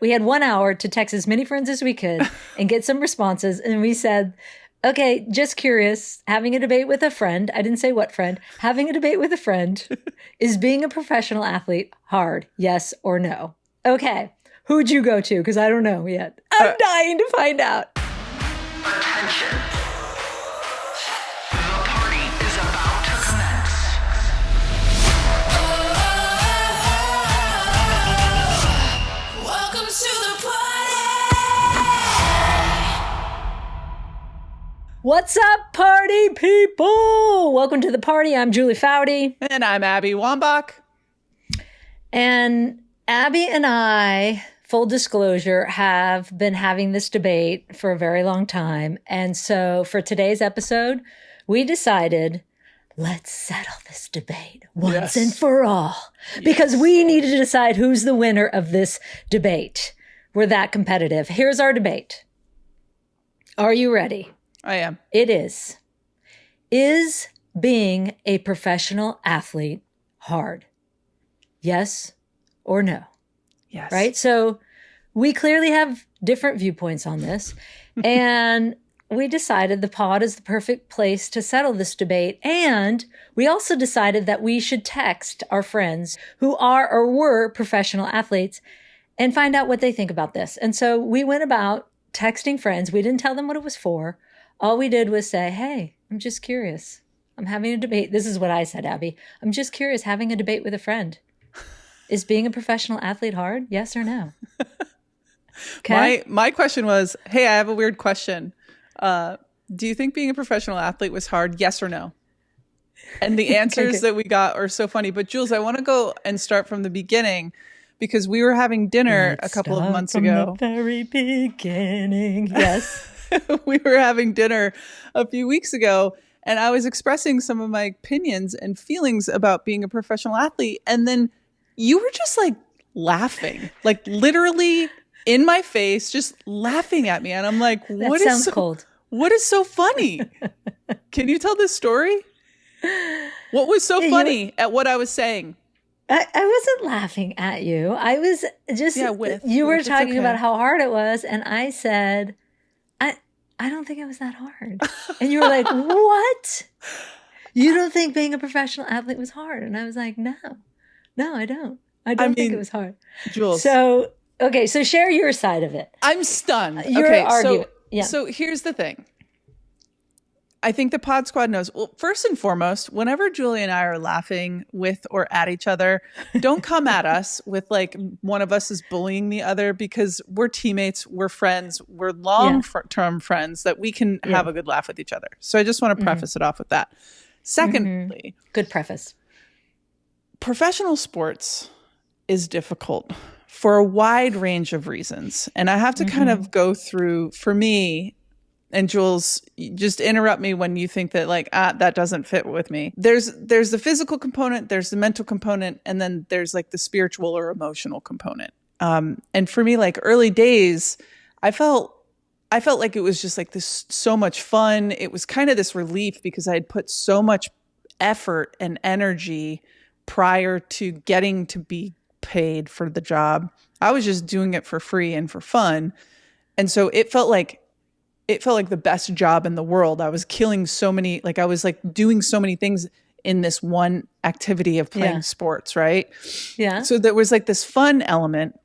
we had 1 hour to text as many friends as we could and get some responses. And we said, okay, just curious, having a debate with a friend. I didn't say what friend. Having a debate with a friend. Is being a professional athlete hard? Yes or no? Okay. Who'd you go to? Because I don't know yet. I'm dying to find out. Attention. The party is about to commence. Welcome to the party. What's up, party people? Welcome to the party. I'm Julie Foudy. And I'm Abby Wambach. And Abby and I, full disclosure, have been having this debate for a very long time. And so for today's episode, we decided, let's settle this debate once and for all. Because we need to decide who's the winner of this debate. We're that competitive. Here's our debate. Are you ready? I am. It is. Is being a professional athlete hard? Yes or no? Yes. Right? So we clearly have different viewpoints on this. And we decided the pod is the perfect place to settle this debate. And we also decided that we should text our friends who are or were professional athletes and find out what they think about this. And so we went about texting friends. We didn't tell them what it was for. All we did was say, hey, I'm just curious. I'm having a debate. This is what I said, Abby. I'm just curious, having a debate with a friend. Is being a professional athlete hard? Yes or no? Okay. My question was, hey, I have a weird question. Do you think being a professional athlete was hard? Yes or no? And the answers that we got are so funny. But Jules, I want to go and start from the beginning because we were having dinner a couple of months ago. From the very beginning. Yes. We were having dinner a few weeks ago and I was expressing some of my opinions and feelings about being a professional athlete. And then you were just like laughing, like literally in my face, just laughing at me. And I'm like, what is so funny? Can you tell this story? What was so funny at what I was saying? I wasn't laughing at you. I was just, you were talking about how hard it was. And I said, I don't think it was that hard. And you were like, what? You don't think being a professional athlete was hard? And I was like, no, I don't. I don't think it was hard. Jules. So, okay. So share your side of it. I'm stunned. So here's the thing. I think the Pod Squad knows. Well, first and foremost, whenever Julie and I are laughing with or at each other, don't come at us with like one of us is bullying the other because we're teammates, we're friends, we're long-term friends that we can have a good laugh with each other. So I just want to preface it off with that. Secondly, good preface. Professional sports is difficult for a wide range of reasons. And I have to kind of go through, for me, and Jules, just interrupt me when you think that like, that doesn't fit with me. There's the physical component, there's the mental component, and then there's like the spiritual or emotional component. And for me, like early days, I felt like it was just like this so much fun. It was kind of this relief because I had put so much effort and energy prior to getting to be paid for the job. I was just doing it for free and for fun. And so it felt like the best job in the world. I was killing so many, like I was like doing so many things in this one activity of playing sports, right? Yeah. So there was like this fun element.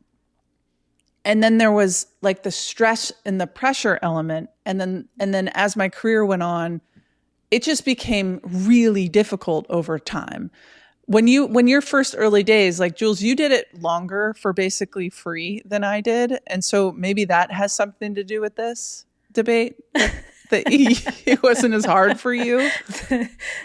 And then there was like the stress and the pressure element. And then as my career went on, it just became really difficult over time. When your first early days, like Jules, you did it longer for basically free than I did. And so maybe that has something to do with this debate, that it wasn't as hard for you.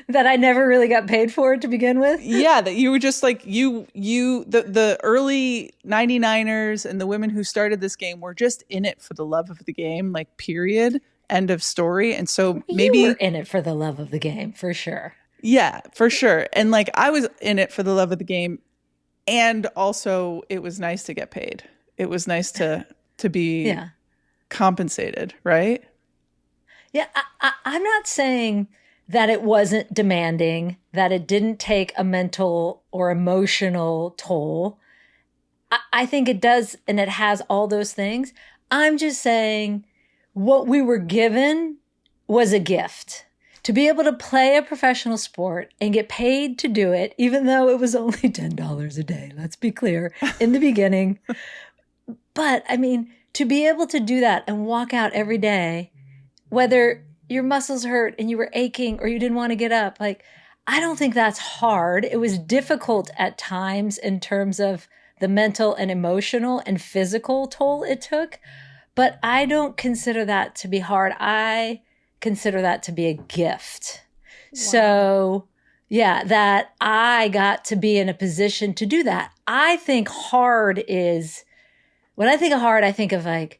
That I never really got paid for it to begin with? Yeah, that you were just like, the early 99ers and the women who started this game were just in it for the love of the game, like period, end of story. And so maybe you were in it for the love of the game, for sure. Yeah, for sure. And like I was in it for the love of the game. And also it was nice to get paid. It was nice to be compensated, right? Yeah, I'm not saying that it wasn't demanding, that it didn't take a mental or emotional toll. I think it does, and it has all those things. I'm just saying what we were given was a gift. To be able to play a professional sport and get paid to do it, even though it was only $10 a day, let's be clear, in the beginning. But I mean, to be able to do that and walk out every day, whether your muscles hurt and you were aching or you didn't want to get up, like, I don't think that's hard. It was difficult at times in terms of the mental and emotional and physical toll it took. But I don't consider that to be hard. I consider that to be a gift. Wow. So yeah, that I got to be in a position to do that. I think hard is, when I think of hard, I think of like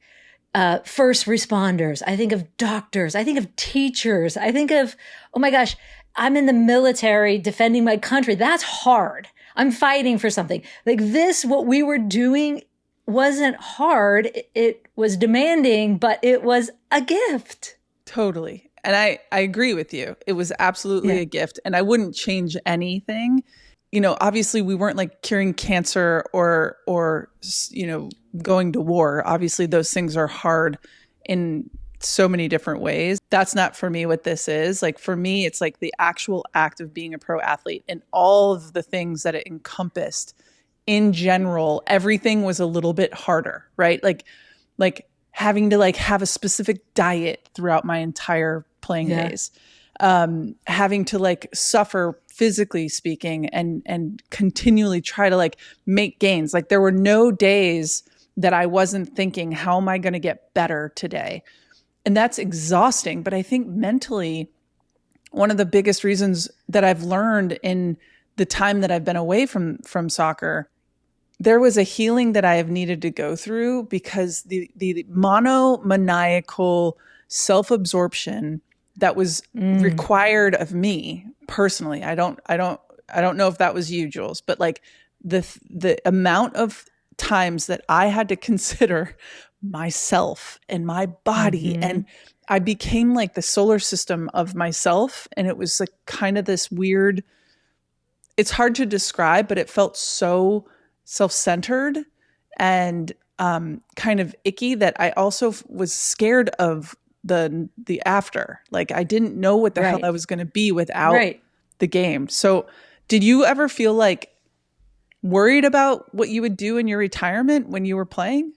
first responders. I think of doctors. I think of teachers. I think of, oh my gosh, I'm in the military defending my country. That's hard. I'm fighting for something. Like this, what we were doing wasn't hard. It was demanding, but it was a gift. Totally. And I agree with you. It was absolutely a gift. And I wouldn't change anything. You know, obviously we weren't like curing cancer or, you know, going to war. Obviously those things are hard in so many different ways. That's not for me what this is. Like for me, it's like the actual act of being a pro athlete and all of the things that it encompassed. In general, everything was a little bit harder, right? Like having to like have a specific diet throughout my entire playing days, having to like suffer physically speaking and continually try to like make gains. Like there were no days that I wasn't thinking, how am I going to get better today? And that's exhausting. But I think mentally, one of the biggest reasons that I've learned in the time that I've been away from soccer, there was a healing that I have needed to go through because the monomaniacal self-absorption that was required of me personally. I don't know if that was you, Jules, but like the amount of times that I had to consider myself and my body, and I became like the solar system of myself. And it was like kind of this weird, it's hard to describe, but it felt so self-centered and kind of icky that I also was scared of the after. Like I didn't know what the hell I was going to be without the game. So did you ever feel like worried about what you would do in your retirement when you were playing?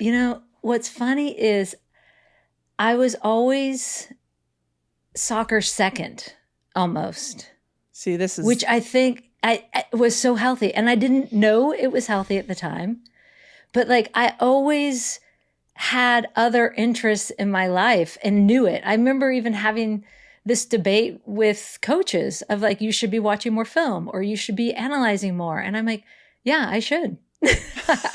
You know, what's funny is I was always soccer second almost. See, this is... Which I think I was so healthy. And I didn't know it was healthy at the time. But like I always had other interests in my life and knew it. I remember even having this debate with coaches of like, you should be watching more film or you should be analyzing more. And I'm like, yeah, I should.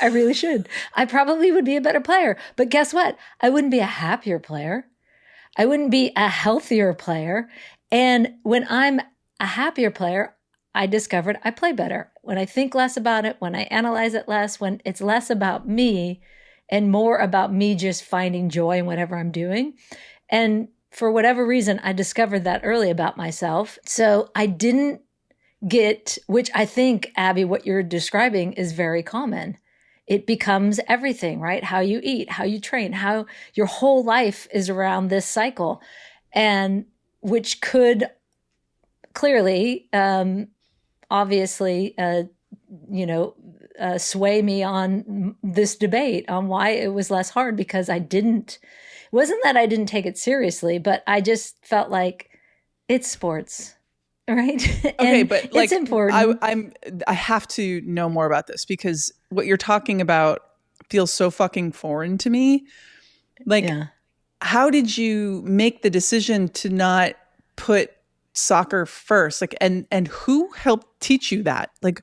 I really should. I probably would be a better player. But guess what? I wouldn't be a happier player. I wouldn't be a healthier player. And when I'm a happier player, I discovered I play better. When I think less about it, when I analyze it less, when it's less about me and more about me just finding joy in whatever I'm doing. And for whatever reason, I discovered that early about myself. So I didn't get, which I think, Abby, what you're describing is very common. It becomes everything, right? How you eat, how you train, how your whole life is around this cycle. And which could clearly, obviously, sway me on this debate on why it was less hard, because it wasn't that I didn't take it seriously, but I just felt like it's sports. Right. Okay, but like, it's important. I have to know more about this because what you're talking about feels so fucking foreign to me. Like, how did you make the decision to not put soccer first? Like, and who helped teach you that? Like,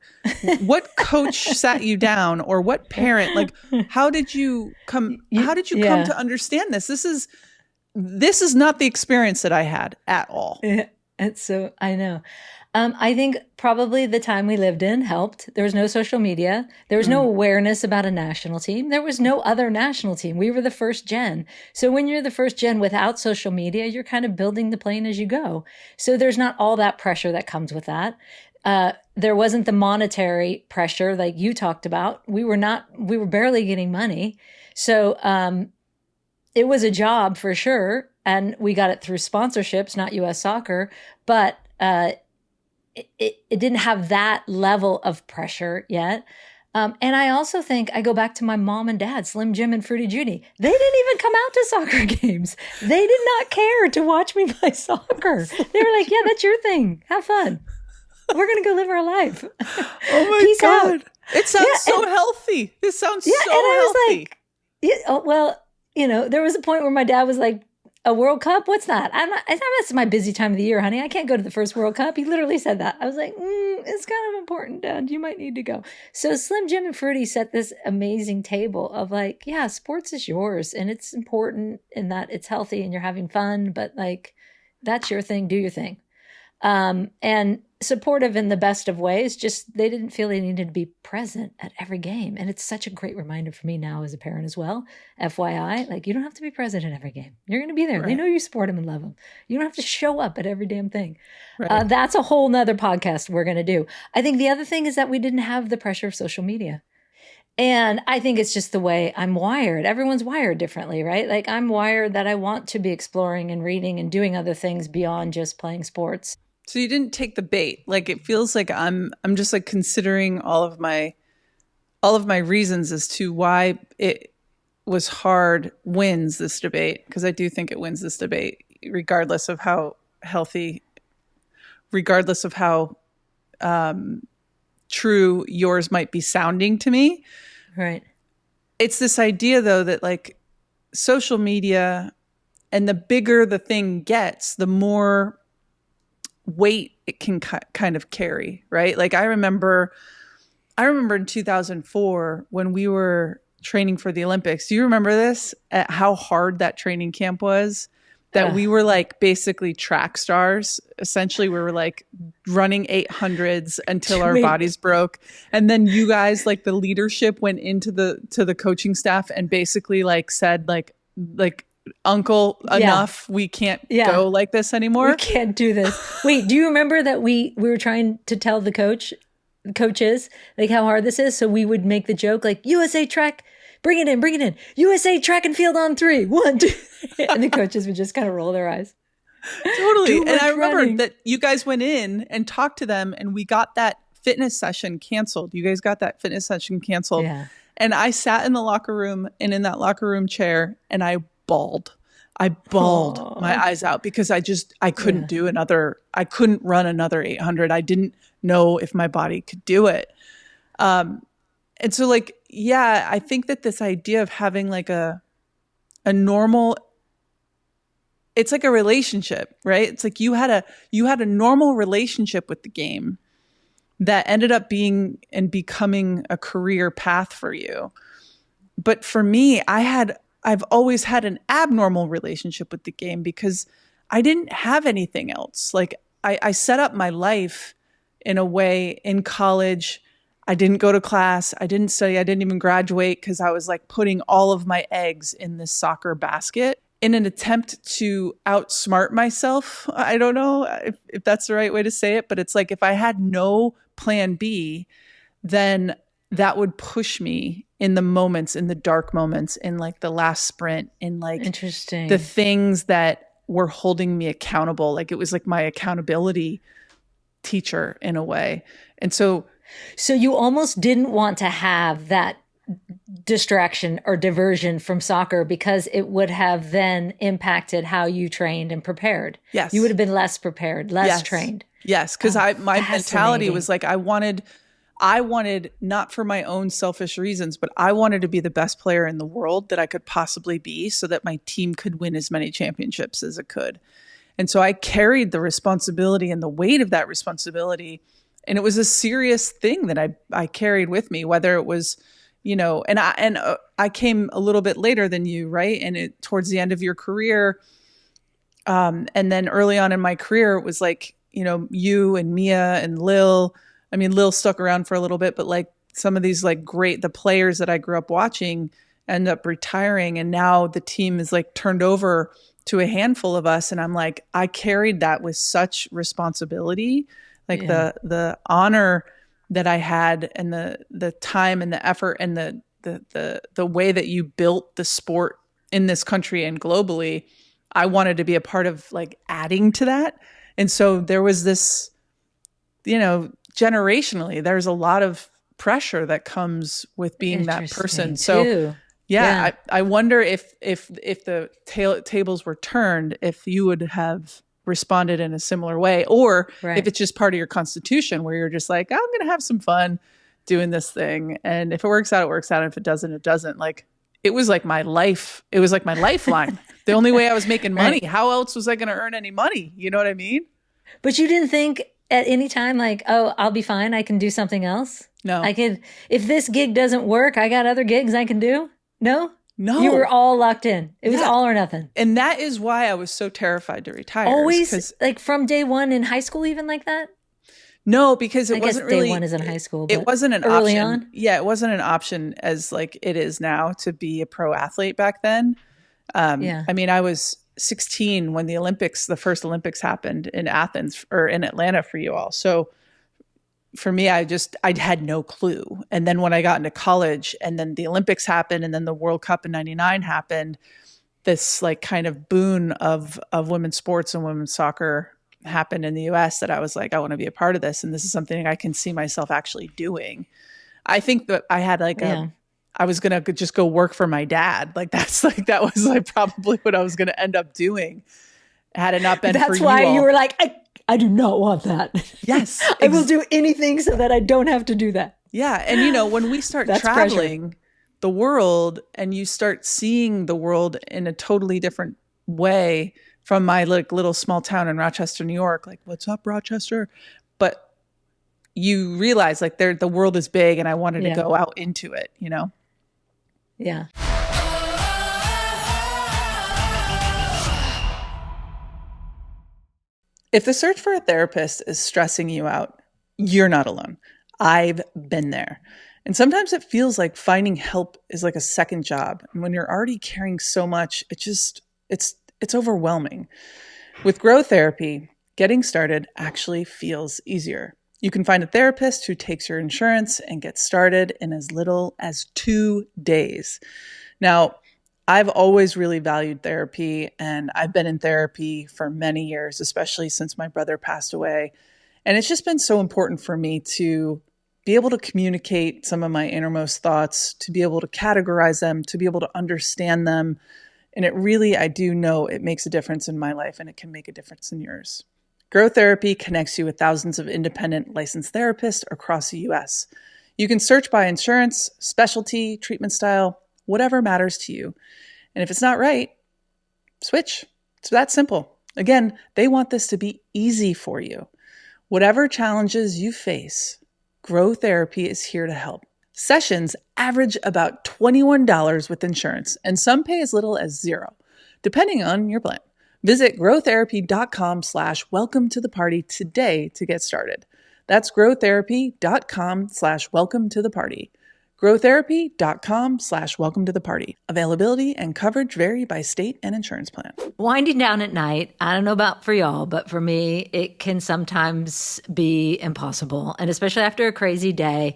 what coach sat you down, or what parent? Like, how did you come to understand this? This is not the experience that I had at all. And so I know. I think probably the time we lived in helped. There was no social media. There was no awareness about a national team. There was no other national team. We were the first gen. So when you're the first gen without social media, you're kind of building the plane as you go. So there's not all that pressure that comes with that. there wasn't the monetary pressure like you talked about. We were barely getting money. So it was a job for sure. And we got it through sponsorships, not US Soccer. But it didn't have that level of pressure yet. And I also think I go back to my mom and dad, Slim Jim and Fruity Judy. They didn't even come out to soccer games. They did not care to watch me play soccer. They were like, yeah, that's your thing. Have fun. We're going to go live our life. Oh my Peace God. out. It sounds so healthy. This sounds so and I was healthy. like, well, there was a point where my dad was like, a World Cup? What's that? That's my busy time of the year, honey. I can't go to the first World Cup. He literally said that. I was like, it's kind of important, Dad. You might need to go. So Slim Jim and Fruity set this amazing table of like, yeah, sports is yours. And it's important in that it's healthy and you're having fun, but like, that's your thing. Do your thing. And supportive in the best of ways, just they didn't feel they needed to be present at every game. And it's such a great reminder for me now as a parent as well. FYI, like you don't have to be present at every game. You're going to be there. Right. They know you support them and love them. You don't have to show up at every damn thing. Right. That's a whole nother podcast we're going to do. I think the other thing is that we didn't have the pressure of social media. And I think it's just the way I'm wired. Everyone's wired differently, right? Like I'm wired that I want to be exploring and reading and doing other things beyond just playing sports. So you didn't take the bait. Like it feels like I'm just like considering all of my reasons as to why it was hard wins this debate, because I do think it wins this debate regardless of how healthy, regardless of how true yours might be sounding to me. Right. It's this idea though that like social media, and the bigger the thing gets, the more weight it can kind of carry, right? Like I remember in 2004 when we were training for the Olympics. Do you remember this? At how hard that training camp was? That we were like basically track stars. Essentially, we were like running 800s until our bodies broke. And then you guys, like the leadership, went into the coaching staff and basically like said like Uncle, enough. We can't go like this anymore. We can't do this. Wait, do you remember that we were trying to tell the coaches like how hard this is? So we would make the joke like USA track, bring it in. USA track and field on 3, 1, 2. And the coaches would just kind of roll their eyes. Totally. And I remember that you guys went in and talked to them and we got that fitness session canceled. You guys got that fitness session canceled. Yeah. And I sat in the locker room and in that locker room chair and I bawled my eyes out because I couldn't do I couldn't run another 800. I didn't know if my body could do it. And so like, yeah, I think that this idea of having like a normal, it's like a relationship, right? It's like you had a normal relationship with the game that ended up being and becoming a career path for you. But for me, I've always had an abnormal relationship with the game because I didn't have anything else. Like I set up my life in a way in college. I didn't go to class. I didn't study. I didn't even graduate because I was like putting all of my eggs in this soccer basket in an attempt to outsmart myself. I don't know if that's the right way to say it, but it's like if I had no plan B, then that would push me in the dark moments, in like the last sprint, in like interesting the things that were holding me accountable. Like it was like my accountability teacher in a way. And so you almost didn't want to have that distraction or diversion from soccer because it would have then impacted how you trained and prepared. Yes. You would have been less prepared, less trained. Yes. Because my mentality was like, I wanted, not for my own selfish reasons, but I wanted to be the best player in the world that I could possibly be so that my team could win as many championships as it could. And so I carried the responsibility and the weight of that responsibility. And it was a serious thing that I carried with me, whether it was, and I came a little bit later than you, right? And towards the end of your career. And then early on in my career, it was like, you and Mia and Lil. I mean, Lil stuck around for a little bit, but like some of these like the players that I grew up watching end up retiring. And now the team is like turned over to a handful of us. And I'm like, I carried that with such responsibility Like the honor that I had and the time and the effort and the way that you built the sport in this country and globally, I wanted to be a part of like adding to that. And so there was this, generationally, there's a lot of pressure that comes with being that person. So I wonder if the tables were turned, if you would have responded in a similar way, or if it's just part of your constitution where you're just like, I'm going to have some fun doing this thing. And if it works out, it works out. And if it doesn't, it doesn't. Like, it was like my life. It was like my lifeline. The only way I was making money. How else was I going to earn any money? You know what I mean? But you didn't think at any time like, oh, I'll be fine. I can do something else. No. If this gig doesn't work, I got other gigs I can do. No. You were all locked in. It was all or nothing. And that is why I was so terrified to retire. Always, like from day one in high school, even like that? No, because it wasn't really. Day one is in high school. But it wasn't an early option. On? Yeah, it wasn't an option as like it is now to be a pro athlete back then. I mean, I was 16 when the first Olympics happened in Athens or in Atlanta for you all. So for me, I had no clue. And then when I got into college and then the Olympics happened and then the World Cup in 99 happened, this like kind of boon of women's sports and women's soccer happened in the US that I was like, I want to be a part of this. And this is something I can see myself actually doing. I think that I had like I was going to just go work for my dad. Like that was like probably what I was going to end up doing had it not been for you all. That's why you were like, I do not want that. Yes. I will do anything so that I don't have to do that. Yeah. And when we start traveling the world and you start seeing the world in a totally different way from my like little small town in Rochester, New York, like, what's up, Rochester? But you realize like the world is big and I wanted to go out into it, Yeah. If the search for a therapist is stressing you out, you're not alone. I've been there. And sometimes it feels like finding help is like a second job. And when you're already carrying so much, it's overwhelming. With Grow Therapy, getting started actually feels easier. You can find a therapist who takes your insurance and gets started in as little as 2 days. Now, I've always really valued therapy, and I've been in therapy for many years, especially since my brother passed away. And it's just been so important for me to be able to communicate some of my innermost thoughts, to be able to categorize them, to be able to understand them. And it really, I do know it makes a difference in my life, and it can make a difference in yours. Grow Therapy connects you with thousands of independent licensed therapists across the U.S. You can search by insurance, specialty, treatment style, whatever matters to you. And if it's not right, switch. It's that simple. Again, they want this to be easy for you. Whatever challenges you face, Grow Therapy is here to help. Sessions average about $21 with insurance, and some pay as little as $0, depending on your plan. Visit growtherapy.com/welcome to the party today to get started. That's growtherapy.com/welcome to the party. growtherapy.com/welcome to the party. Availability and coverage vary by state and insurance plan. Winding down at night, I don't know about for y'all, but for me, it can sometimes be impossible, and especially after a crazy day.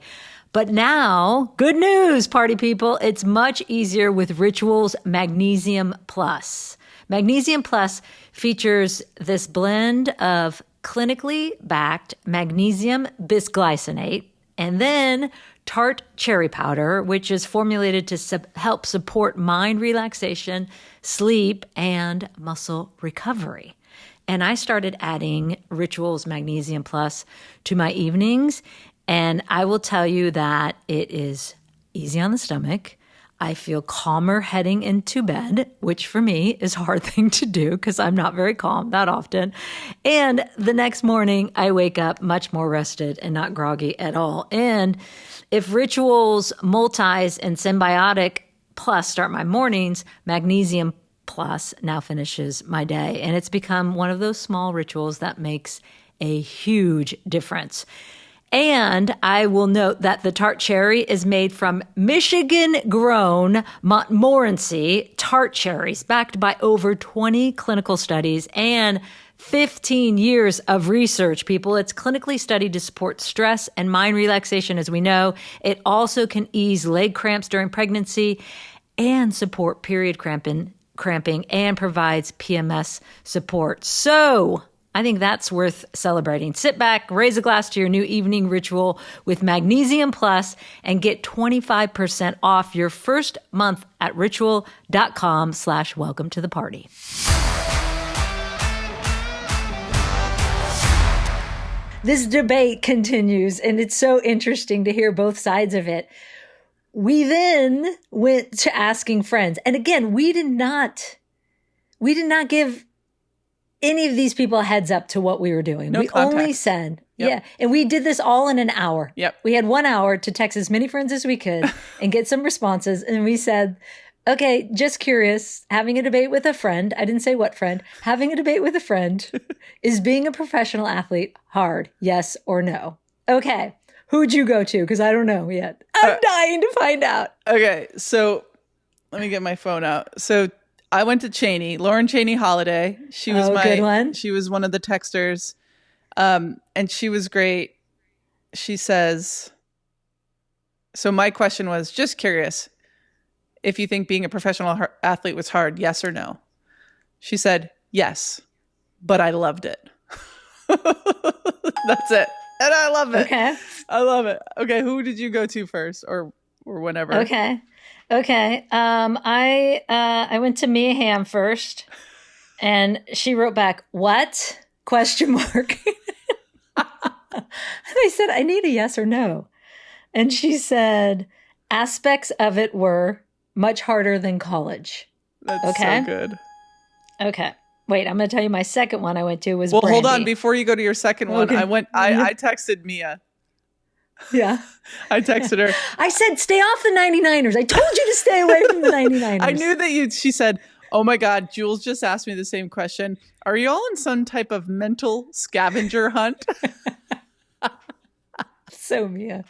But now, good news, party people, it's much easier with Ritual's Magnesium Plus. Magnesium Plus features this blend of clinically backed magnesium bisglycinate and then tart cherry powder, which is formulated to help support mind relaxation, sleep, and muscle recovery. And I started adding Ritual's Magnesium Plus to my evenings, and I will tell you that it is easy on the stomach. I feel calmer heading into bed, which for me is a hard thing to do because I'm not very calm that often. And the next morning, I wake up much more rested and not groggy at all. And if Rituals, Multis, and Symbiotic Plus start my mornings, Magnesium Plus now finishes my day. And it's become one of those small rituals that makes a huge difference. And I will note that the tart cherry is made from Michigan-grown Montmorency tart cherries, backed by over 20 clinical studies and 15 years of research, people. It's clinically studied to support stress and mind relaxation, as we know. It also can ease leg cramps during pregnancy and support period cramping and provides PMS support. So I think that's worth celebrating. Sit back, raise a glass to your new evening ritual with Magnesium Plus and get 25% off your first month at ritual.com/welcome to the party. This debate continues, and it's so interesting to hear both sides of it. We then went to asking friends. And again, we did not give any of these people a heads up to what we were doing. No we context. only said, yeah. And we did this all in an hour. Yep. We had 1 hour to text as many friends as we could and get some responses. And we said, okay, just curious, having a debate with a friend. I didn't say what friend. Having a debate with a friend. Is being a professional athlete hard? Yes or no? Okay. Who'd you go to? Because I don't know yet. I'm dying to find out. Okay, so let me get my phone out. So I went to Cheney, Lauren Cheney Holiday. She was good one. She was one of the texters, and she was great. She says, so my question was just curious if you think being a professional athlete was hard, yes or no? She said, yes, but I loved it. That's it. And I love it. Okay. I love it. Okay, who did you go to first or whenever? Okay. I went to Mia Hamm first, and she wrote back, "What?" question mark. And I said, "I need a yes or no." And she said, "Aspects of it were much harder than college." That's so good. Okay. Wait, I'm going to tell you my second one I went to was Well, hold Brandy. on. Before you go to your second one, Okay. I texted Mia. Yeah. I texted her. I said, stay off the 99ers. I told you to stay away from the 99ers. I knew that she said, oh my God, Jules just asked me the same question. Are you all in some type of mental scavenger hunt? So Mia.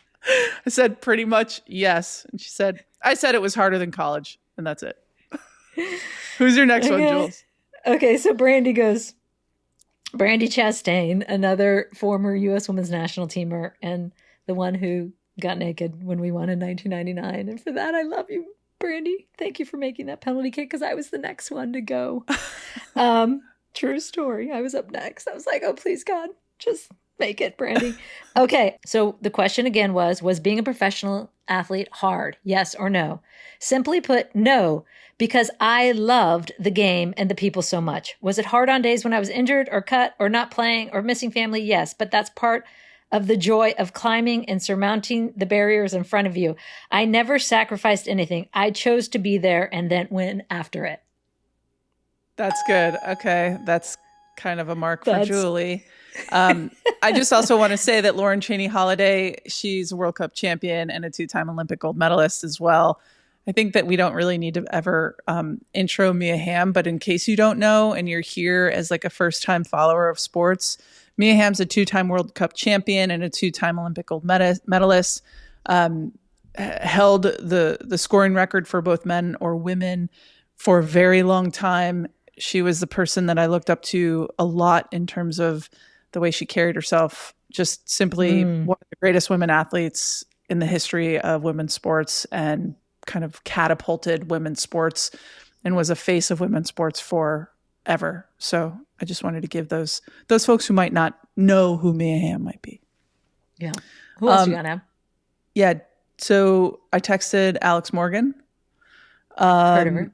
I said, pretty much yes. And she said, I said it was harder than college. And that's it. Who's your next one, Jules? Okay, so Brandy Chastain, another former U.S. women's national teamer, and the one who got naked when we won in 1999. And for that, I love you, Brandy. Thank you for making that penalty kick because I was the next one to go. True story. I was up next. I was like, oh, please, God, just make it, Brandy. Okay, so the question again was being a professional athlete hard? Yes or no? Simply put, no, because I loved the game and the people so much. Was it hard on days when I was injured or cut or not playing or missing family? Yes, but that's part of the joy of climbing and surmounting the barriers in front of you. I never sacrificed anything. I chose to be there and then win after it. That's good. Okay, that's kind of a mark for Julie. I just also want to say that Lauren Cheney Holiday, she's a World Cup champion and a 2-time Olympic gold medalist as well. I think that we don't really need to ever intro Mia Hamm, but in case you don't know and you're here as like a first-time follower of sports, Mia Hamm's a 2-time World Cup champion and a 2-time Olympic gold medalist. Held the scoring record for both men or women for a very long time. She was the person that I looked up to a lot in terms of the way she carried herself. Just simply one of the greatest women athletes in the history of women's sports, and kind of catapulted women's sports and was a face of women's sports forever. So I just wanted to give those folks who might not know who Mia Hamm might be. Yeah. Who else you got now? Yeah. So I texted Alex Morgan. Heard of her.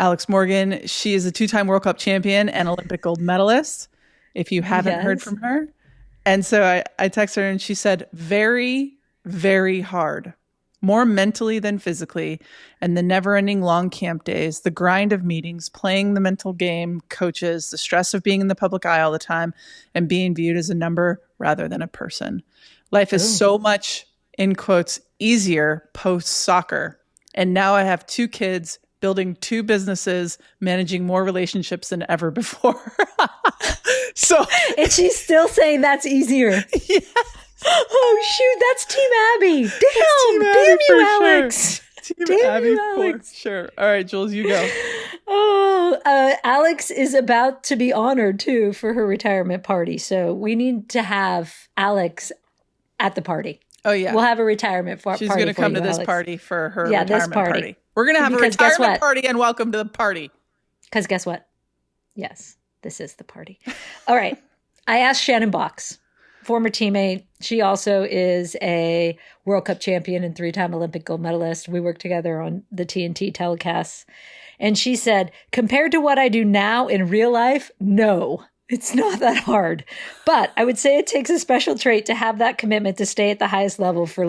Alex Morgan, she is a 2-time World Cup champion and Olympic gold medalist, if you haven't heard from her. And so I texted her and she said, very, very hard. More mentally than physically, and the never-ending long camp days, the grind of meetings, playing the mental game, coaches, the stress of being in the public eye all the time, and being viewed as a number rather than a person. Life is so much, in quotes, easier post-soccer. And now I have 2 kids, building 2 businesses, managing more relationships than ever before. So, and she's still saying that's easier. Yeah. Oh, shoot, that's Team Abby. Damn you, Alex. Team Abby for sure. All right, Jules, you go. Oh, Well, Alex is about to be honored too for her retirement party. So we need to have Alex at the party. Oh yeah, we'll have a retirement party. She's going to come to this party for her retirement party. We're going to have a retirement party and welcome to the party. Because guess what? Yes, this is the party. All right. I asked Shannon Box, former teammate. She also is a World Cup champion and 3-time Olympic gold medalist. We worked together on the TNT telecasts. And she said, compared to what I do now in real life, no, it's not that hard. But I would say it takes a special trait to have that commitment to stay at the highest level for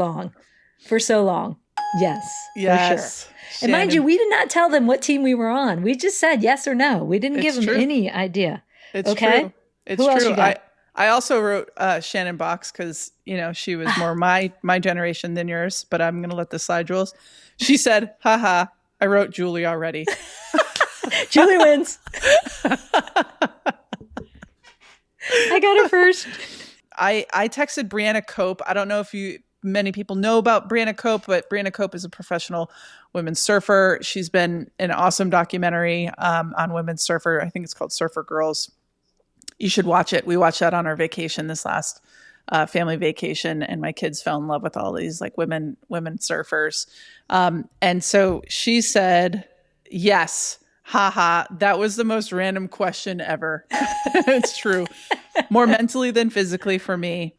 so long. Yes. Yes. For sure. And mind you, we did not tell them what team we were on. We just said yes or no. We didn't give them any idea. It's true. It's true. I also wrote Shannon Box because, she was more my generation than yours, but I'm going to let this slide, Jules. She said, haha, I wrote Julie already. Julie wins. I got it first. I texted Brianna Cope. I don't know if many people know about Brianna Cope, but Brianna Cope is a professional women's surfer. She's been an awesome documentary on women's surfer. I think it's called Surfer Girls. You should watch it. We watched that on our vacation this last family vacation, and my kids fell in love with all these like women surfers. And so she said, yes, haha, that was the most random question ever. It's true. More mentally than physically for me.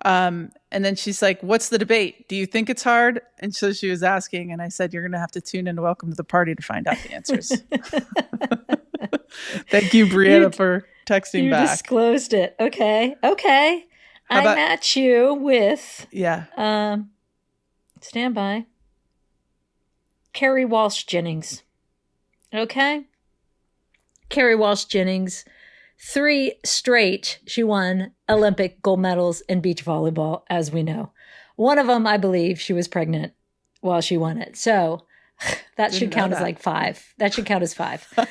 And then she's like, what's the debate? Do you think it's hard? And so she was asking, and I said, you're going to have to tune in to Welcome to the Party to find out the answers. Thank you, Brianna, for texting back. You disclosed it. Okay. I match you with stand by. Carrie Walsh Jennings. Okay. Carrie Walsh Jennings. 3 straight, she won Olympic gold medals in beach volleyball, as we know. One of them, I believe, she was pregnant while she won it. So that should count as like 5. That should count as 5.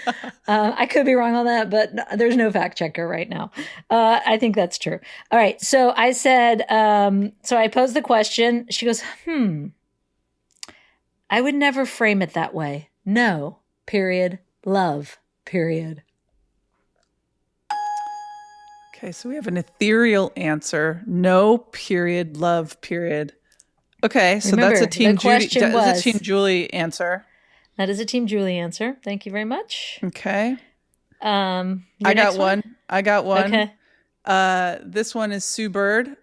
I could be wrong on that, but there's no fact checker right now. I think that's true. All right. So I said, so I posed the question. She goes, I would never frame it that way. No, period. Love, period. Okay, so we have an ethereal answer. No, period. Love, period. Okay, so remember, that's a Team Judy. That's a Team Julie answer. That is a Team Julie answer. Thank you very much. Okay. I got one. Okay. This one is Sue Bird.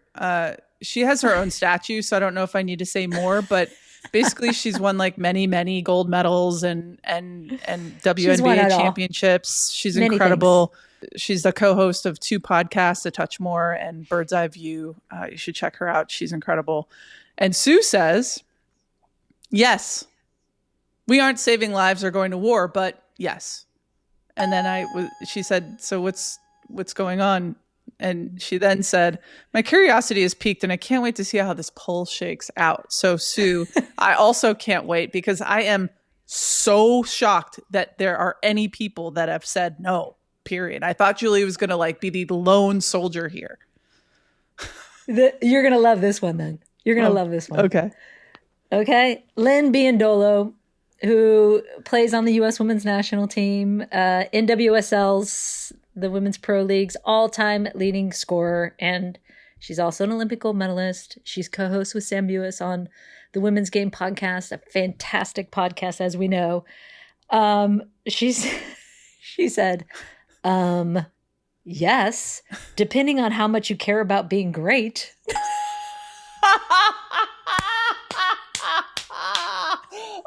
She has her own statue, so I don't know if I need to say more, but basically she's won like many gold medals and WNBA championships. She's incredible. Things. She's the co-host of 2 podcasts, A Touch More and Bird's Eye View. You should check her out. She's incredible. And Sue says, yes, we aren't saving lives or going to war, but yes. And then she said, so what's going on? And she then said, my curiosity has piqued and I can't wait to see how this poll shakes out. So Sue, I also can't wait because I am so shocked that there are any people that have said no. Period. I thought Julie was going to be the lone soldier here. You're going to love this one then. You're going to love this one. Okay. Lynn Biondolo, who plays on the U.S. women's national team, NWSL's, the Women's Pro League's all-time leading scorer. And she's also an Olympic gold medalist. She's co-host with Sam Buis on the Women's Game podcast, a fantastic podcast, as we know. She said, yes, depending on how much you care about being great.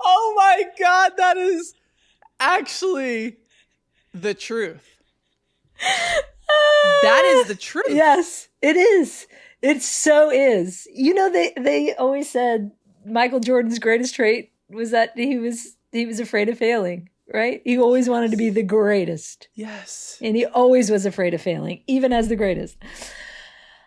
Oh my God, that is actually the truth. That is the truth. Yes, it is. It so is. They always said Michael Jordan's greatest trait was that he was afraid of failing. Right? He always wanted to be the greatest. Yes. And he always was afraid of failing, even as the greatest.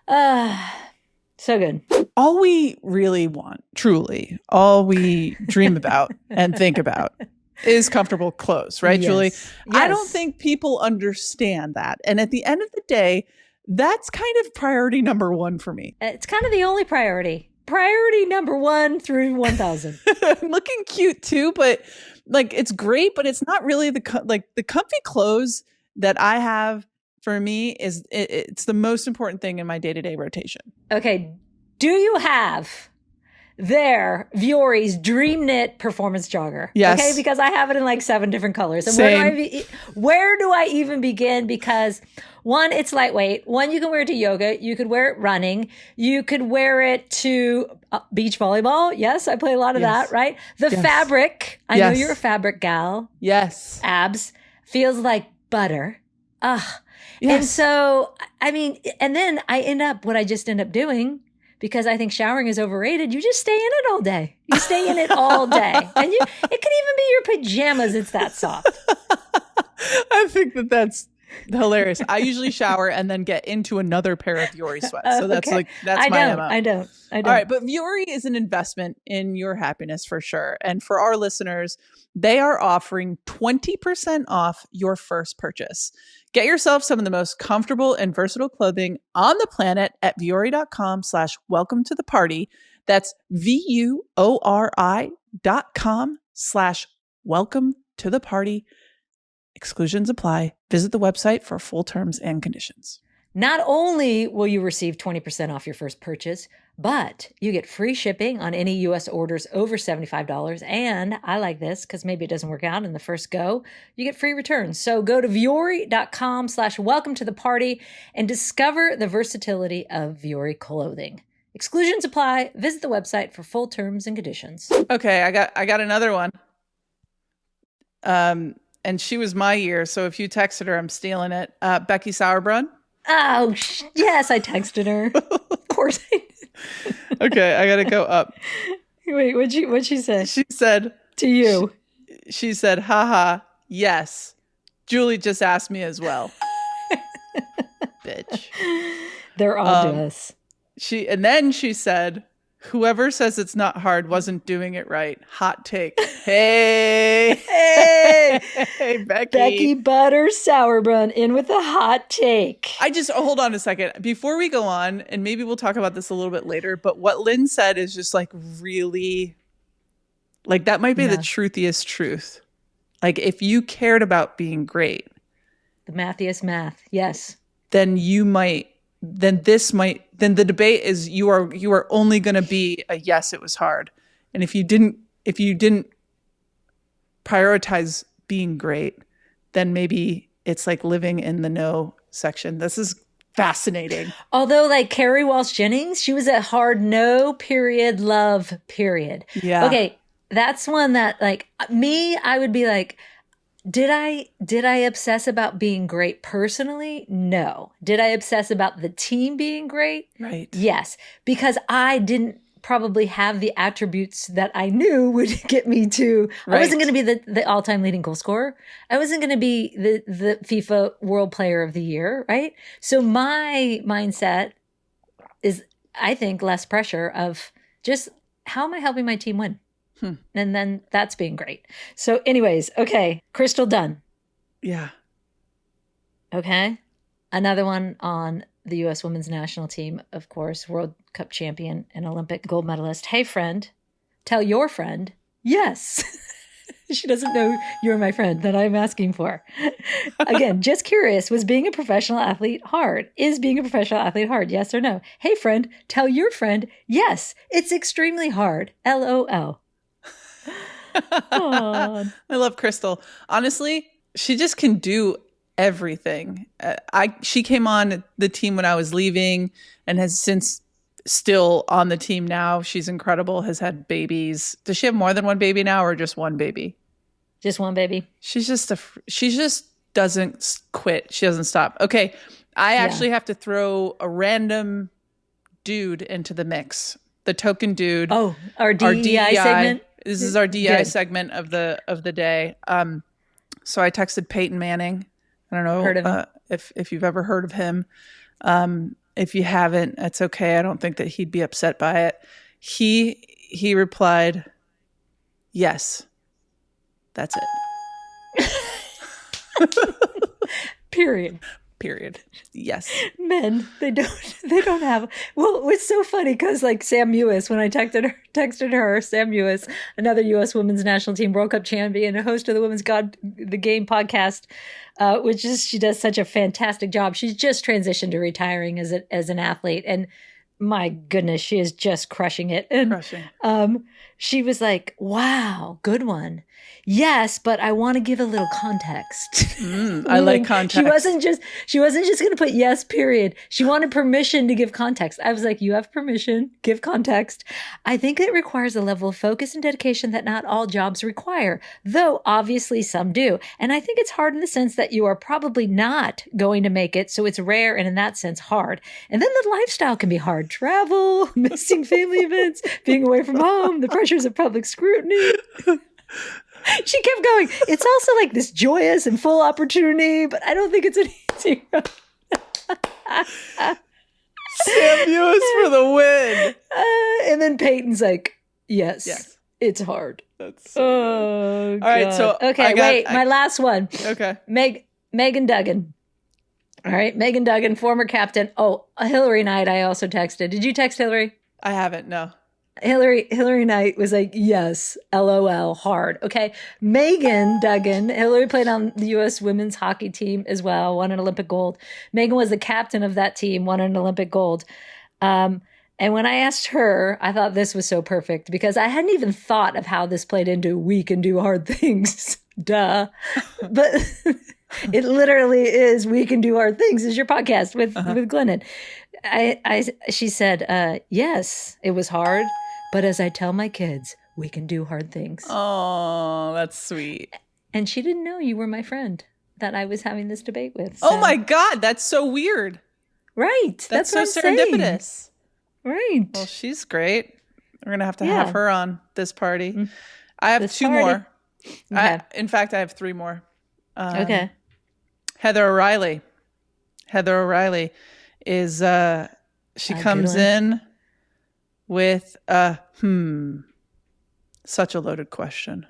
So good. All we really want, truly, all we dream about and think about is comfortable clothes, right, yes. Julie? Yes. I don't think people understand that. And at the end of the day, that's kind of priority number 1 for me. It's kind of the only priority. priority number 1 through 1,000. Looking cute too, but like it's great, but it's not really the comfy clothes that I have for me is it's the most important thing in my day-to-day rotation. Okay. Do you have their Vuori's Dream Knit Performance Jogger? Yes. Okay, because I have it in like 7 different colors. And Same. where do I even begin? Because 1, it's lightweight. 1, you can wear it to yoga. You could wear it running. You could wear it to beach volleyball. Yes, I play a lot of that, right? The fabric. I know you're a fabric gal. Yes. Abs. Feels like butter. Ugh. Yes. And so, I mean, and then what I just end up doing, because I think showering is overrated, you just stay in it all day. You stay in it all day. And it can even be your pajamas. It's that soft. I think that's hilarious. I usually shower and then get into another pair of Vuori sweats. So that's that's my MO. I don't. All right. But Vuori is an investment in your happiness for sure. And for our listeners, they are offering 20% off your first purchase. Get yourself some of the most comfortable and versatile clothing on the planet at vuori.com/welcome to the party. That's VUORI.com/welcome to the party. Exclusions apply. Visit the website for full terms and conditions. Not only will you receive 20% off your first purchase, but you get free shipping on any U.S. orders over $75. And I like this because maybe it doesn't work out in the first go. You get free returns. So go to vuori.com/welcome to the party and discover the versatility of Vuori clothing. Exclusions apply. Visit the website for full terms and conditions. Okay, I got another one. And she was my year, so if you texted her, I'm stealing it. Becky Sauerbrunn. Oh, yes, I texted her. Of course I did. Okay, I gotta go up. Wait, what'd she say? She said to you. She said, haha, yes. Julie just asked me as well. Bitch. They're all to us. And then she said, whoever says it's not hard wasn't doing it right. Hot take. Hey. Hey, Becky. Becky Butter Sauerbrunn in with a hot take. Hold on a second. Before we go on, and maybe we'll talk about this a little bit later, but what Lynn said is just like really, like that might be the truthiest truth. Like if you cared about being great. The mathiest math. Yes. Then the debate is you are only going to be a yes, it was hard. And if you didn't prioritize being great, then maybe it's like living in the no section. This is fascinating. Although like Carrie Walsh Jennings, she was a hard no period love period. Yeah. Okay. That's one that like me, I would be like, Did I obsess about being great personally? No. Did I obsess about the team being great? Right. Yes. Because I didn't probably have the attributes that I knew would get me to, I wasn't going to be the all-time leading goal scorer. I wasn't going to be the FIFA World Player of the Year, right? So my mindset is, I think, less pressure of just how am I helping my team win? And then that's being great. So anyways, okay. Crystal Dunn. Yeah. Okay. Another one on the U.S. women's national team, of course, World Cup champion and Olympic gold medalist. Hey, friend, tell your friend, yes. She doesn't know you're my friend that I'm asking for. Again, just curious, was being a professional athlete hard? Is being a professional athlete hard? Yes or no? Hey, friend, tell your friend, yes, it's extremely hard. LOL. I love Crystal. Honestly, she just can do everything. She came on the team when I was leaving and has since still on the team now. She's incredible, has had babies. Does she have more than one baby now or just one baby? Just one baby. She just doesn't quit. She doesn't stop. Okay. I actually have to throw a random dude into the mix. The token dude. Oh, our DEI segment. This is our DEI segment of the day. So I texted Peyton Manning. I don't know heard of him. If you've ever heard of him. If you haven't, it's okay. I don't think that he'd be upset by it. He replied, yes. That's it. Period. Period. Yes. Men, they don't have. Well, it's so funny because like Sam Mewis, when I texted her, Sam Mewis, another U.S. Women's National Team World Cup champion, a host of the Women's the Game podcast, which is she does such a fantastic job. She's just transitioned to retiring as an athlete, and my goodness, she is just crushing it. And Crushing. she was like, "Wow, good one." Yes, but I want to give a little context. I like context. She wasn't just going to put yes, period. She wanted permission to give context. I was like, you have permission, give context. I think it requires a level of focus and dedication that not all jobs require, though obviously some do. And I think it's hard in the sense that you are probably not going to make it. So it's rare and in that sense hard. And then the lifestyle can be hard. Travel, missing family events, being away from home, the pressures of public scrutiny. She kept going. It's also like this joyous and full opportunity, but I don't think it's an easy road. Sam Mewis for the win. And then Peyton's like, yes. It's hard. That's so good. All right, so okay, my last one. Okay. Megan Duggan. All right, Megan Duggan, former captain. Oh, Hillary Knight, I also texted. Did you text Hillary? I haven't, no. Hillary Knight was like, yes, LOL, hard. Okay. Megan Duggan, Hillary played on the U.S. women's hockey team as well, won an Olympic gold. Megan was the captain of that team, won an Olympic gold. And when I asked her, I thought this was so perfect because I hadn't even thought of how this played into we can do hard things. Duh. But it literally is we can do hard things is your podcast with Glennon. She said, yes, it was hard. But as I tell my kids, we can do hard things. Oh, that's sweet. And she didn't know you were my friend that I was having this debate with. So. Oh my God, that's so weird. Right. That's so what I'm serendipitous. Saying. Right. Well, she's great. We're going to have her on this party. I have two more. Okay. In fact, I have three more. Okay. Heather O'Reilly. Heather O'Reilly is, she comes in with such a loaded question.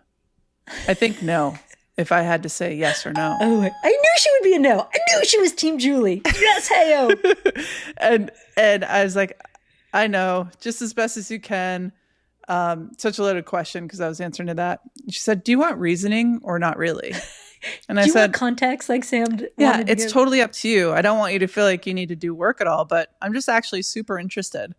I think no, if I had to say yes or no. Oh, I knew she would be a no. I knew she was Team Julie. Yes, heyo. and I was like, I know, just as best as you can. Such a loaded question because I was answering to that. She said, do you want reasoning or not really? And I said, want context like Sam? Yeah, it's totally up to you. I don't want you to feel like you need to do work at all, but I'm just actually super interested.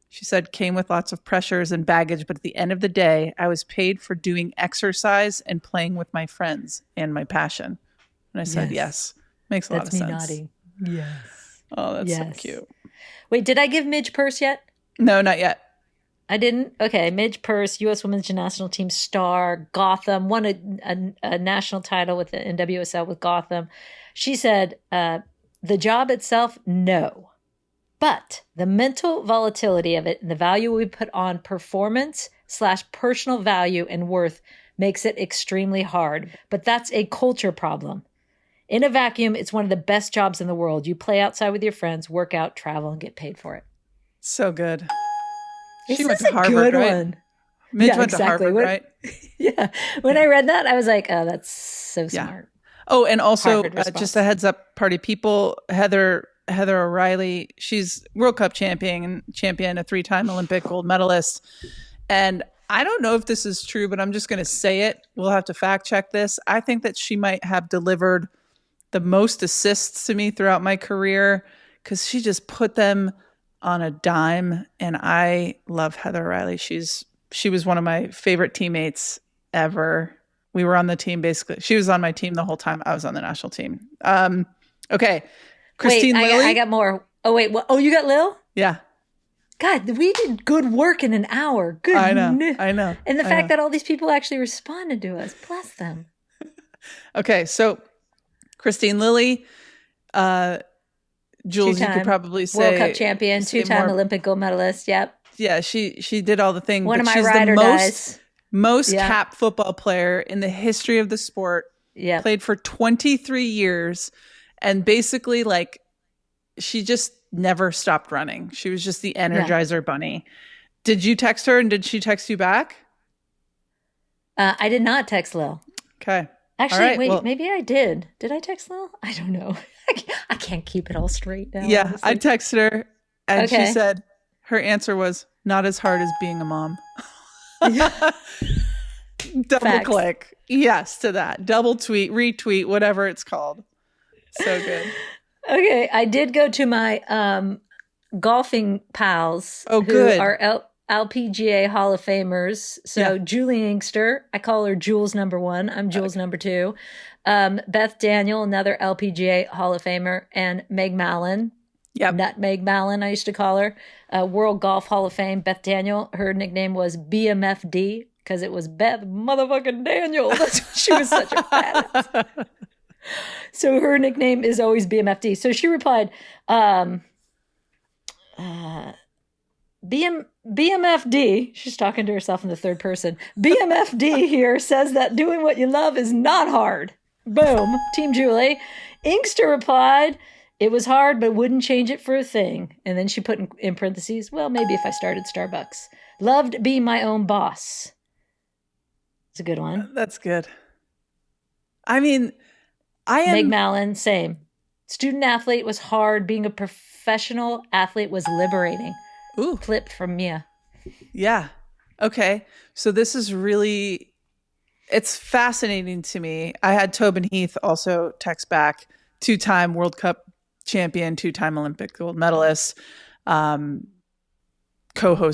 She said, came with lots of pressures and baggage, but at the end of the day, I was paid for doing exercise and playing with my friends and my passion. And I said, yes. Makes a lot of sense. That's me nodding. Yes. Oh, that's so cute. Wait, did I give Midge Purse yet? No, not yet. I didn't? Okay. Midge Purse, U.S. Women's National Team star, Gotham, won a national title with the NWSL with Gotham. She said, the job itself, no. But the mental volatility of it and the value we put on performance/personal value and worth makes it extremely hard. But that's a culture problem. In a vacuum, it's one of the best jobs in the world. You play outside with your friends, work out, travel, and get paid for it. So good. She went to Harvard, right? One. Midge went to Harvard, right? Yeah. When I read that, I was like, oh, that's so smart. Oh, and also just a heads up, party people, Heather O'Reilly, she's World Cup champion, a 3-time Olympic gold medalist. And I don't know if this is true, but I'm just going to say it. We'll have to fact check this. I think that she might have delivered the most assists to me throughout my career because she just put them on a dime. And I love Heather O'Reilly. She was one of my favorite teammates ever. We were on the team basically. She was on my team the whole time I was on the national team. Okay. Christine Lilly. I got more. Oh, wait. What? Oh, you got Lil? Yeah. God, we did good work in an hour. Good. I know. And the fact that all these people actually responded to us. Bless them. Okay. So Christine Lilly, Jules, you could probably say World Cup champion, 2-time Olympic gold medalist. Yep. Yeah. She did all the things. One of my ride or dies. Most cap football player in the history of the sport. Yeah. Played for 23 years. And basically, like, she just never stopped running. She was just the Energizer Bunny. Did you text her and did she text you back? I did not text Lil. Okay. Actually, right, wait, well- maybe I did. Did I text Lil? I don't know. I can't keep it all straight now. Yeah, honestly. I texted her and she Okay. said her answer was not as hard as being a mom. Double Facts. click. Yes to that. Double tweet, retweet, whatever it's called. So good. Okay, I did go to my golfing pals Oh, who good. are LPGA Hall of Famers. So Yeah. Julie Inkster, I call her Jules number 1. I'm Jules number 2. Beth Daniel, another LPGA Hall of Famer, and Meg Mallon. Yep. Nutmeg Mallon, I used to call her. World Golf Hall of Fame, Beth Daniel. Her nickname was BMFD because it was Beth motherfucking Daniel. That's she was such a badass. So her nickname is always BMFD. So she replied, BMFD, she's talking to herself in the third person. BMFD here says that doing what you love is not hard. Boom. Team Julie. Inkster replied, it was hard, but wouldn't change it for a thing. And then she put in parentheses, well, maybe if I started Starbucks. Loved being my own boss. It's a good one. That's good. I mean, I am. Meg Mallon, same. Student athlete was hard. Being a professional athlete was liberating. Ooh. Clip from Mia. Yeah. Okay. So this is really, it's fascinating to me. I had Tobin Heath also text back, 2-time World Cup champion, 2-time Olympic gold medalist, co-host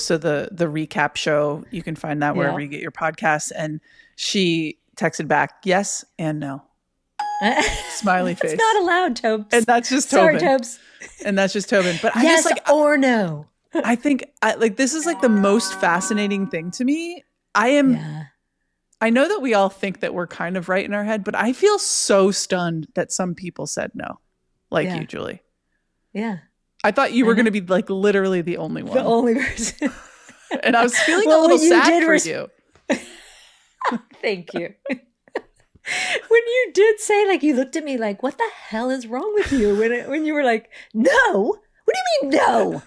of the recap show. You can find that wherever you get your podcasts. And she texted back, yes and no. Smiley face. It's not allowed, Tobes. And that's just Tobin. Sorry, Tobes. And that's just Tobin. But I Yes just like, or no. I think this is like the most fascinating thing to me. I know that we all think that we're kind of right in our head, but I feel so stunned that some people said no, like you, Julie. Yeah. I thought you were going to be like literally the only one. The only person. And I was feeling a little sad for you. Thank you. When you did say, like, you looked at me like, what the hell is wrong with you? When you were like, no? What do you mean no?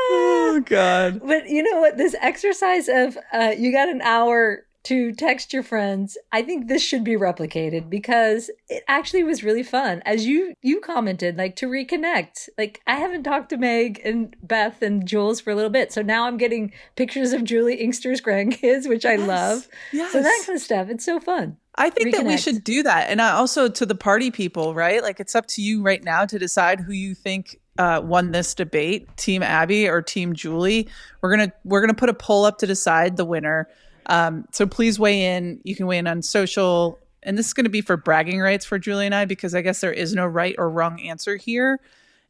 Oh, God. But you know what? This exercise of you got an hour to text your friends, I think this should be replicated because it actually was really fun. As you commented, like, to reconnect. Like, I haven't talked to Meg and Beth and Jules for a little bit. So now I'm getting pictures of Julie Inkster's grandkids, which I love. Yes. So that kind of stuff. It's so fun. I think that we should do that. And also to the party people, right? Like, it's up to you right now to decide who you think won this debate, Team Abby or Team Julie. We're gonna put a poll up to decide the winner. So please weigh in. You can weigh in on social. And this is going to be for bragging rights for Julie and I, because I guess there is no right or wrong answer here.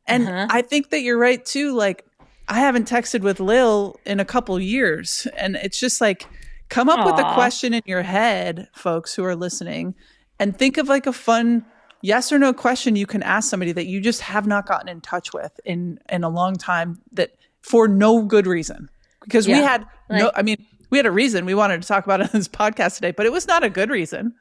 And I think that you're right too. Like, I haven't texted with Lil in a couple years. And it's just like, come up with a question in your head, folks who are listening, and think of like a fun yes or no question you can ask somebody that you just have not gotten in touch with in a long time, that for no good reason. Because we had we had a reason we wanted to talk about it on this podcast today, but it was not a good reason.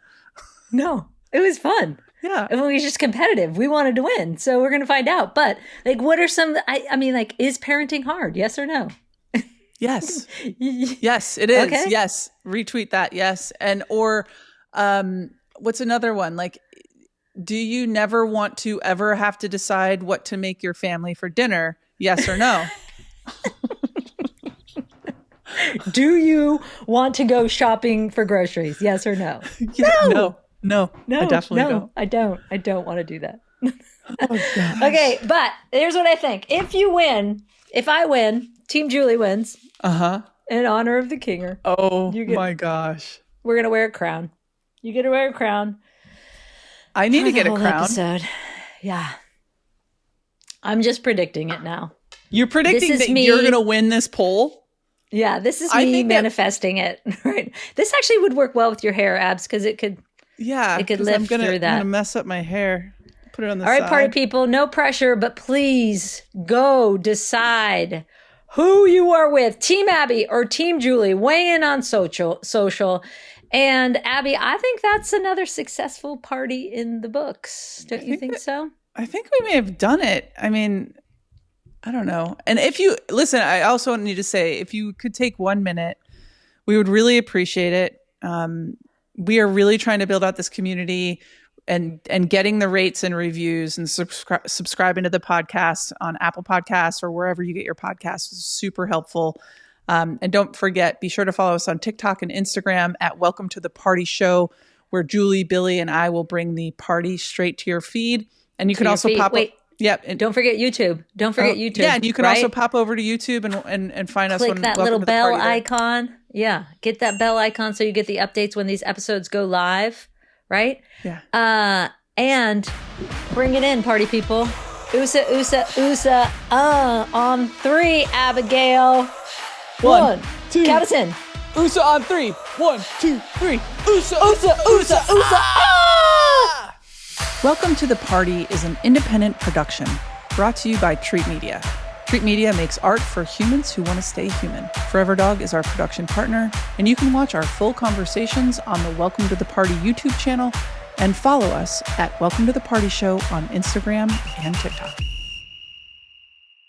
No, it was fun. Yeah. It was just competitive. We wanted to win. So we're going to find out. But like, what are some, I mean, like, is parenting hard? Yes or no? Yes. Yes, it is. Okay. Yes. Retweet that. Yes. And, or what's another one? Like, do you never want to ever have to decide what to make your family for dinner? Yes or no? Do you want to go shopping for groceries? Yes or no? No, I definitely don't. I don't want to do that. Oh, gosh. Okay, but here's what I think. If I win, Team Julie wins. In honor of the kinger. Oh my gosh. We're going to wear a crown. You get to wear a crown. I need to get a crown. Episode. Yeah. I'm just predicting it now. You're predicting that you're going to win this poll? Yeah, this is me manifesting it. Right. This actually would work well with your hair, Abs, because it could lift through that. I'm going to mess up my hair. Put it on the side. All right, party people, no pressure, but please go decide who you are with, Team Abby or Team Julie. Weigh in on social. And Abby, I think that's another successful party in the books. Don't you think so? I think we may have done it. I mean, I don't know. And if you listen, I also need to say, if you could take 1 minute We would really appreciate it. We are really trying to build out this community, and getting the rates and reviews and subscribing to the podcast on Apple Podcasts or wherever you get your podcasts is super helpful. And don't forget, be sure to follow us on TikTok and Instagram at Welcome to the Party Show, where Julie, Billy, and I will bring the party straight to your feed. And you can also pop up. Yeah. And don't forget YouTube. Don't forget YouTube. Yeah. And you can also pop over to YouTube and find us. Click that little bell icon. Yeah. Get that bell icon so you get the updates when these episodes go live. Right? Yeah. And bring it in, party people. USA, USA, USA. On 3, Abigail. 1, 2. Count us in. USA on 3. 1, 2, 3. USA, USA, USA, USA. Ah! Welcome to the Party is an independent production brought to you by Treat Media. Treat Media makes art for humans who want to stay human. Forever Dog is our production partner, and you can watch our full conversations on the Welcome to the Party YouTube channel and follow us at Welcome to the Party Show on Instagram and TikTok.